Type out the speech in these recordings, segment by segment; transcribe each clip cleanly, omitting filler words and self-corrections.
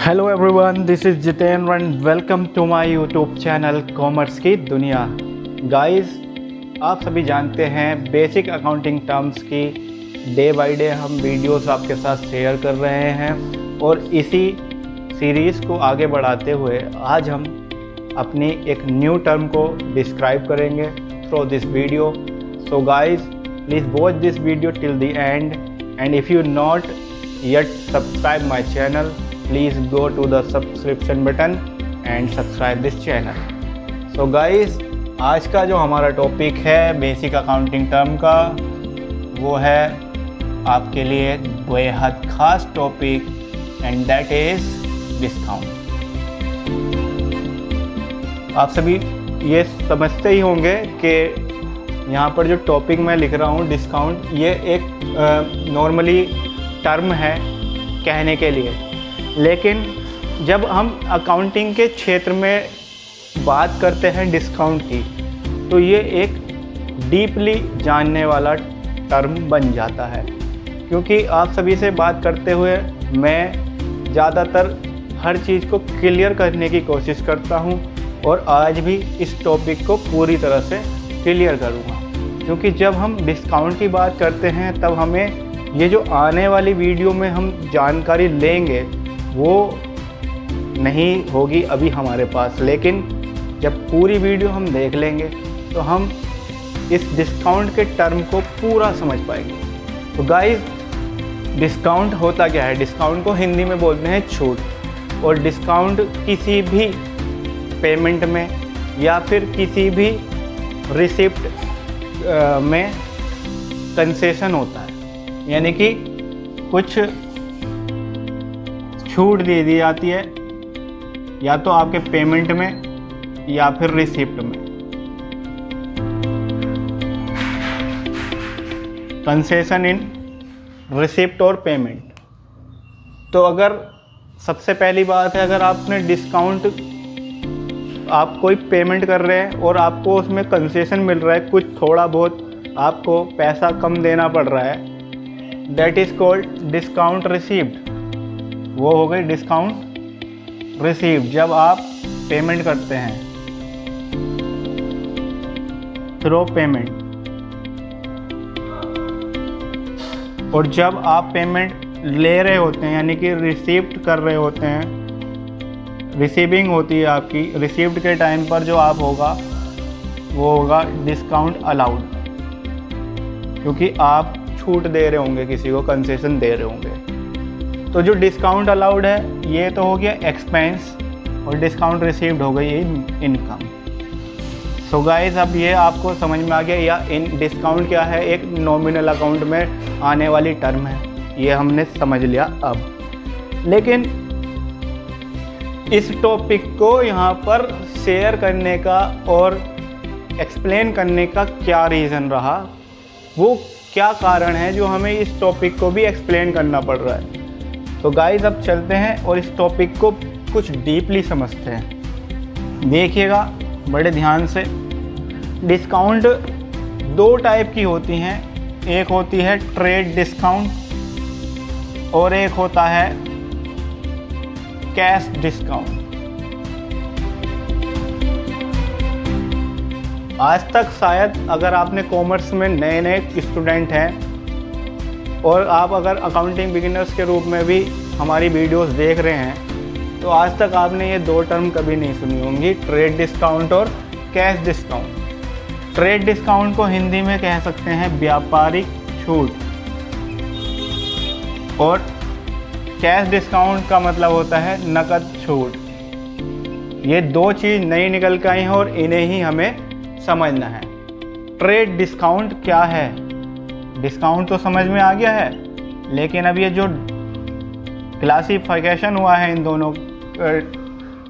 Hello everyone, this is Jitendra and welcome to my YouTube channel commerce की दुनिया। Guys, आप सभी जानते हैं बेसिक अकाउंटिंग टर्म्स की डे बाय डे हम वीडियोस आपके साथ शेयर कर रहे हैं और इसी सीरीज़ को आगे बढ़ाते हुए आज हम अपनी एक न्यू टर्म को डिस्क्राइब करेंगे through this video. So guys, please watch this video till the end and if you not yet subscribe my channel, please go to the subscription button and subscribe this channel. So guys, आज का जो हमारा topic है basic accounting term का, वो है आपके लिए बेहद खास topic and that is discount. आप सभी ये समझते ही होंगे कि यहाँ पर जो टॉपिक मैं लिख रहा हूँ डिस्काउंट, ये एक नॉर्मली टर्म है कहने के लिए, लेकिन जब हम अकाउंटिंग के क्षेत्र में बात करते हैं डिस्काउंट की, तो ये एक डीपली जानने वाला टर्म बन जाता है। क्योंकि आप सभी से बात करते हुए मैं ज़्यादातर हर चीज़ को क्लियर करने की कोशिश करता हूँ और आज भी इस टॉपिक को पूरी तरह से क्लियर करूँगा। क्योंकि जब हम डिस्काउंट की बात करते हैं तब हमें ये जो आने वाली वीडियो में हम जानकारी लेंगे वो नहीं होगी अभी हमारे पास, लेकिन जब पूरी वीडियो हम देख लेंगे तो हम इस डिस्काउंट के टर्म को पूरा समझ पाएंगे। तो गाइस, डिस्काउंट होता क्या है? डिस्काउंट को हिंदी में बोलते हैं छूट, और डिस्काउंट किसी भी पेमेंट में या फिर किसी भी रिसिप्ट में कंसेशन होता है, यानी कि कुछ छूट दे दी जाती है या तो आपके पेमेंट में या फिर रिसिप्ट में। कंसेशन इन रिसिप्ट और पेमेंट। तो अगर सबसे पहली बात है, अगर आपने डिस्काउंट, आप कोई पेमेंट कर रहे हैं और आपको उसमें कंसेशन मिल रहा है, कुछ थोड़ा बहुत आपको पैसा कम देना पड़ रहा है, that is called discount received. वो हो गई डिस्काउंट रिसीव्ड जब आप पेमेंट करते हैं थ्रू पेमेंट, और जब आप पेमेंट ले रहे होते हैं यानी कि रिसीव्ड कर रहे होते हैं, रिसीविंग होती है आपकी, रिसीव्ड के टाइम पर जो आप होगा वो होगा डिस्काउंट अलाउड, क्योंकि आप छूट दे रहे होंगे, किसी को कंसेशन दे रहे होंगे। तो जो डिस्काउंट अलाउड है ये तो हो गया एक्सपेंस, और डिस्काउंट रिसीव्ड हो गई इनकम। सो गाइस, अब ये आपको समझ में आ गया, या इन डिस्काउंट क्या है, एक नॉमिनल अकाउंट में आने वाली टर्म है, ये हमने समझ लिया अब। लेकिन इस टॉपिक को यहाँ पर शेयर करने का और एक्सप्लेन करने का क्या रीज़न रहा, वो क्या कारण है जो हमें इस टॉपिक को भी एक्सप्लेन करना पड़ रहा है। तो गाइस, अब चलते हैं और इस टॉपिक को कुछ डीपली समझते हैं। देखिएगा बड़े ध्यान से। डिस्काउंट दो टाइप की होती हैं, एक होती है ट्रेड डिस्काउंट और एक होता है कैश डिस्काउंट। आज तक शायद अगर आपने कॉमर्स में नए नए स्टूडेंट हैं और आप अगर अकाउंटिंग बिगिनर्स के रूप में भी हमारी वीडियोस देख रहे हैं, तो आज तक आपने ये दो टर्म कभी नहीं सुनी होंगी, ट्रेड डिस्काउंट और कैश डिस्काउंट। ट्रेड डिस्काउंट को हिंदी में कह सकते हैं व्यापारिक छूट, और कैश डिस्काउंट का मतलब होता है नकद छूट। ये दो चीज़ नई निकल के आई हैं और इन्हें ही हमें समझना है। ट्रेड डिस्काउंट क्या है? डिस्काउंट तो समझ में आ गया है, लेकिन अब ये जो क्लासिफिकेशन हुआ है इन दोनों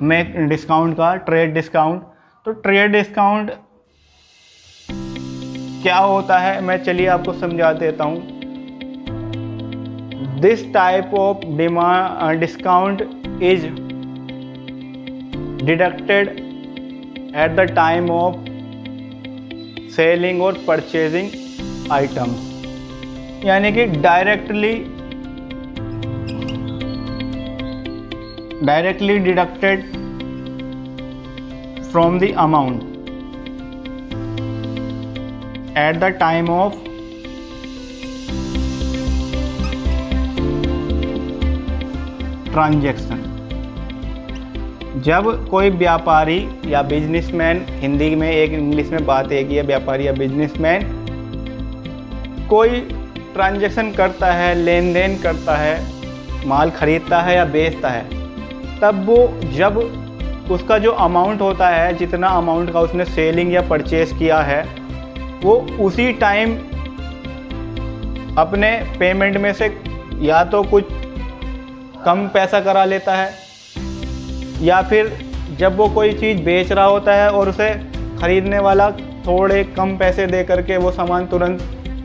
में डिस्काउंट का, ट्रेड डिस्काउंट, तो ट्रेड डिस्काउंट क्या होता है मैं चलिए आपको समझा देता हूँ। This type of discount is deducted at the time of selling और परचेजिंग आइटम्स, यानी कि directly directly deducted from the amount at the time of transaction. जब कोई व्यापारी या बिजनेसमैन, हिंदी में एक, इंग्लिश में बात एक ही है, व्यापारी या बिजनेसमैन कोई ट्रांजैक्शन करता है, लेन देन करता है, माल खरीदता है या बेचता है, तब वो जब उसका जो अमाउंट होता है, जितना अमाउंट का उसने सेलिंग या परचेज किया है, वो उसी टाइम अपने पेमेंट में से या तो कुछ कम पैसा करा लेता है, या फिर जब वो कोई चीज़ बेच रहा होता है और उसे ख़रीदने वाला थोड़े कम पैसे दे करके वो सामान तुरंत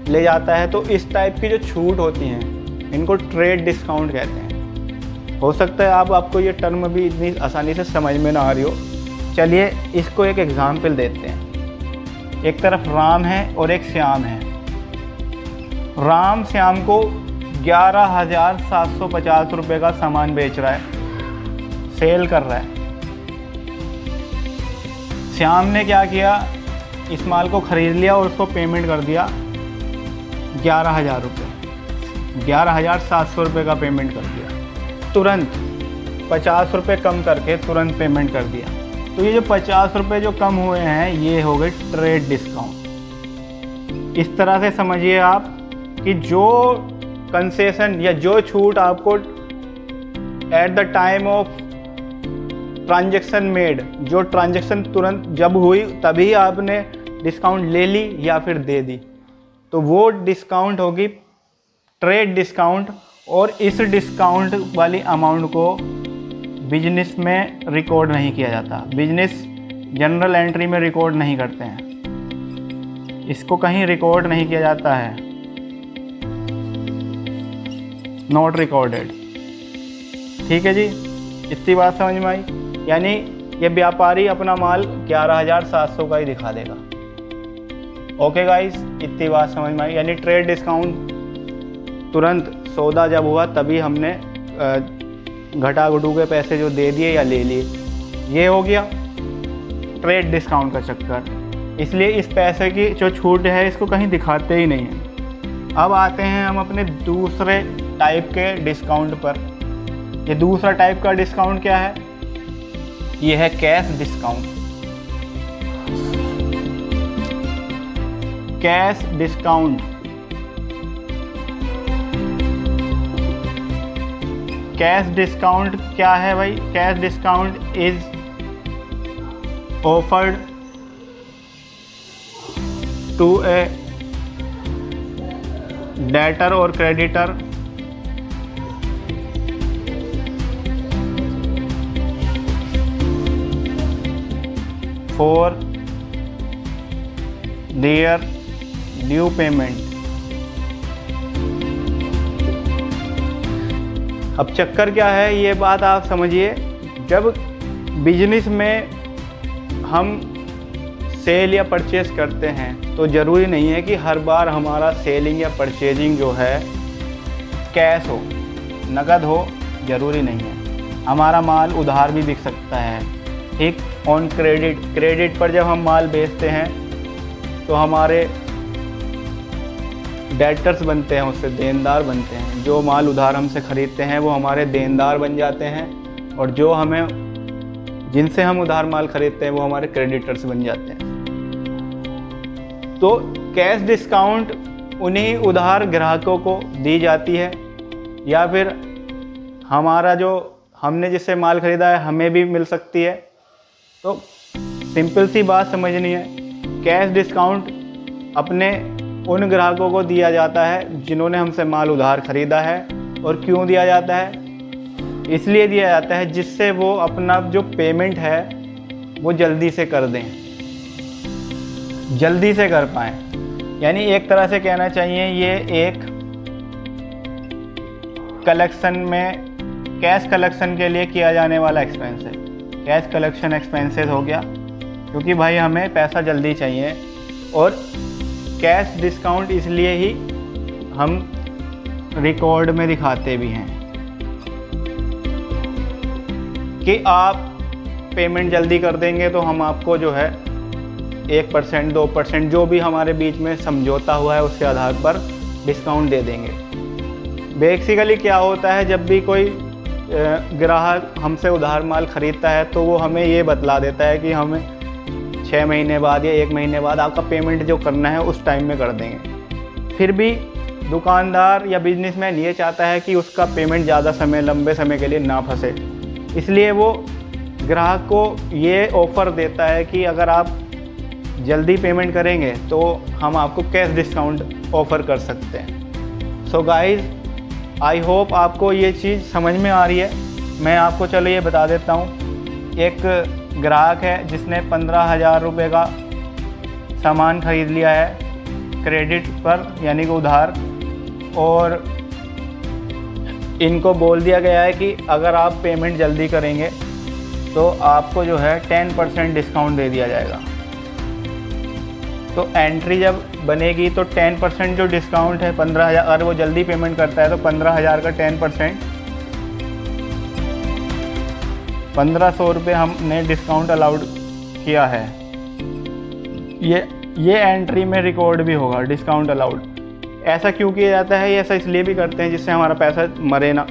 ले जाता है, तो इस टाइप की जो छूट होती हैं इनको ट्रेड डिस्काउंट कहते हैं। हो सकता है आपको ये टर्म भी इतनी आसानी से समझ में ना आ रही हो। चलिए इसको एक एग्ज़ाम्पल देते हैं। एक तरफ राम है और एक श्याम है। राम श्याम को 11,750 रुपये का सामान बेच रहा है, सेल कर रहा है। श्याम ने क्या किया, इस माल को ख़रीद लिया और उसको पेमेंट कर दिया 11,000 रुपये, 11,700 रुपये का पेमेंट कर दिया, तुरंत 50 रुपये कम करके तुरंत पेमेंट कर दिया। तो ये जो 50 रुपये जो कम हुए हैं, ये हो गए ट्रेड डिस्काउंट। इस तरह से समझिए आप कि जो कंसेशन या जो छूट आपको at the time of transaction made, जो ट्रांजैक्शन तुरंत जब हुई तभी आपने डिस्काउंट ले ली या फिर दे दी, तो वो डिस्काउंट होगी ट्रेड डिस्काउंट। और इस डिस्काउंट वाली अमाउंट को बिजनेस में रिकॉर्ड नहीं किया जाता, बिजनेस जनरल एंट्री में रिकॉर्ड नहीं करते हैं, इसको कहीं रिकॉर्ड नहीं किया जाता है, नॉट रिकॉर्डेड। ठीक है जी, इतनी बात समझ में आई। यानी ये व्यापारी अपना माल 11,700 का ही दिखा देगा। ओके गाइस, इतनी बात समझ में आई। यानी ट्रेड डिस्काउंट तुरंत सौदा जब हुआ तभी हमने घटा घटू के पैसे जो दे दिए या ले लिए, ये हो गया ट्रेड डिस्काउंट का चक्कर। इसलिए इस पैसे की जो छूट है इसको कहीं दिखाते ही नहीं है। अब आते हैं हम अपने दूसरे टाइप के डिस्काउंट पर। ये दूसरा टाइप का डिस्काउंट क्या है, ये है cash discount. Cash discount, cash discount क्या है भाई? Cash discount is offered to a debtor और creditor for their due payment। अब चक्कर क्या है, ये बात आप समझिए। जब बिजनेस में हम सेल या परचेज करते हैं तो ज़रूरी नहीं है कि हर बार हमारा सेलिंग या परचेजिंग जो है कैश हो, नकद हो, ज़रूरी नहीं है। हमारा माल उधार भी बिक सकता है। ठीक, ऑन क्रेडिट, क्रेडिट पर जब हम माल बेचते हैं तो हमारे डेटर्स बनते हैं, उससे देनदार बनते हैं। जो माल उधार हमसे ख़रीदते हैं वो हमारे देनदार बन जाते हैं, और जो हमें, जिनसे हम उधार माल खरीदते हैं वो हमारे क्रेडिटर्स बन जाते हैं। तो कैश डिस्काउंट उन्हीं उधार ग्राहकों को दी जाती है, या फिर हमारा जो हमने जिससे माल ख़रीदा है हमें भी मिल सकती है। तो सिंपल सी बात समझनी है, कैश डिस्काउंट अपने उन ग्राहकों को दिया जाता है जिन्होंने हमसे माल उधार ख़रीदा है। और क्यों दिया जाता है? इसलिए दिया जाता है जिससे वो अपना जो पेमेंट है वो जल्दी से कर दें, जल्दी से कर पाएँ। यानी एक तरह से कहना चाहिए ये एक कलेक्शन में, कैश कलेक्शन के लिए किया जाने वाला एक्सपेंस है। कैश कलेक्शन एक्सपेंसेस हो गया, क्योंकि भाई हमें पैसा जल्दी चाहिए। और कैश डिस्काउंट इसलिए ही हम रिकॉर्ड में दिखाते भी हैं। कि आप पेमेंट जल्दी कर देंगे तो हम आपको जो है 1% 2% जो भी हमारे बीच में समझौता हुआ है उसके आधार पर डिस्काउंट दे देंगे। बेसिकली क्या होता है, जब भी कोई ग्राहक हमसे उधार माल ख़रीदता है तो वो हमें ये बतला देता है कि हमें 6 महीने बाद या 1 महीने बाद आपका पेमेंट जो करना है उस टाइम में कर देंगे। फिर भी दुकानदार या बिजनेसमैन ये चाहता है कि उसका पेमेंट ज़्यादा समय, लंबे समय के लिए ना फंसे, इसलिए वो ग्राहक को ये ऑफ़र देता है कि अगर आप जल्दी पेमेंट करेंगे तो हम आपको कैश डिस्काउंट ऑफ़र कर सकते हैं। सो गाइज़, आई होप आपको ये चीज़ समझ में आ रही है। मैं आपको चलो ये बता देता हूँ। एक ग्राहक है जिसने 15,000 रुपये का सामान ख़रीद लिया है क्रेडिट पर, यानी कि उधार, और इनको बोल दिया गया है कि अगर आप पेमेंट जल्दी करेंगे तो आपको जो है 10% डिस्काउंट दे दिया जाएगा। तो एंट्री जब बनेगी तो 10% जो डिस्काउंट है 15,000, अगर वो जल्दी पेमेंट करता है तो 15,000 का 10% 1,500 रुपये हमने डिस्काउंट अलाउड किया है। ये एंट्री में रिकॉर्ड भी होगा, डिस्काउंट अलाउड। ऐसा क्यों किया जाता है? ये ऐसा इसलिए भी करते हैं जिससे हमारा पैसा मरे ना,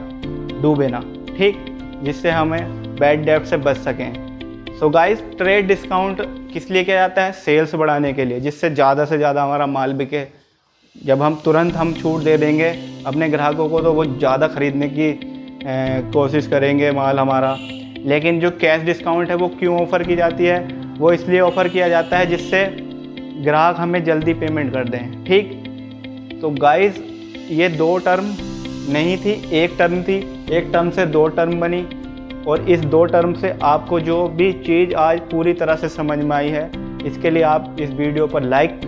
डूबे ना, ठीक, जिससे हमें बैड डेब्ट से बच सकें। सो गाइस, ट्रेड डिस्काउंट किस लिए किया जाता है? सेल्स बढ़ाने के लिए, जिससे ज़्यादा से ज़्यादा हमारा माल बिके। जब हम तुरंत छूट दे देंगे अपने ग्राहकों को तो वो ज़्यादा ख़रीदने की कोशिश करेंगे माल हमारा। लेकिन जो कैश डिस्काउंट है वो क्यों ऑफ़र की जाती है? वो इसलिए ऑफ़र किया जाता है जिससे ग्राहक हमें जल्दी पेमेंट कर दें, ठीक। तो गाइस, ये 2 टर्म नहीं थी, 1 टर्म थी। 1 टर्म से 2 टर्म बनी, और इस 2 टर्म से आपको जो भी चीज़ आज पूरी तरह से समझ में आई है, इसके लिए आप इस वीडियो पर लाइक,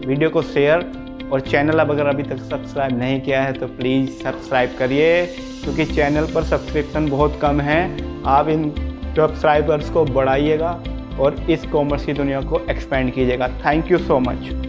वीडियो को शेयर, और चैनल अब अगर अभी तक सब्सक्राइब नहीं किया है तो प्लीज़ सब्सक्राइब करिए, क्योंकि चैनल पर सब्सक्रिप्शन बहुत कम है। आप इन सब्सक्राइबर्स को बढ़ाइएगा और इस कॉमर्स की दुनिया को एक्सपेंड कीजिएगा। Thank you so much.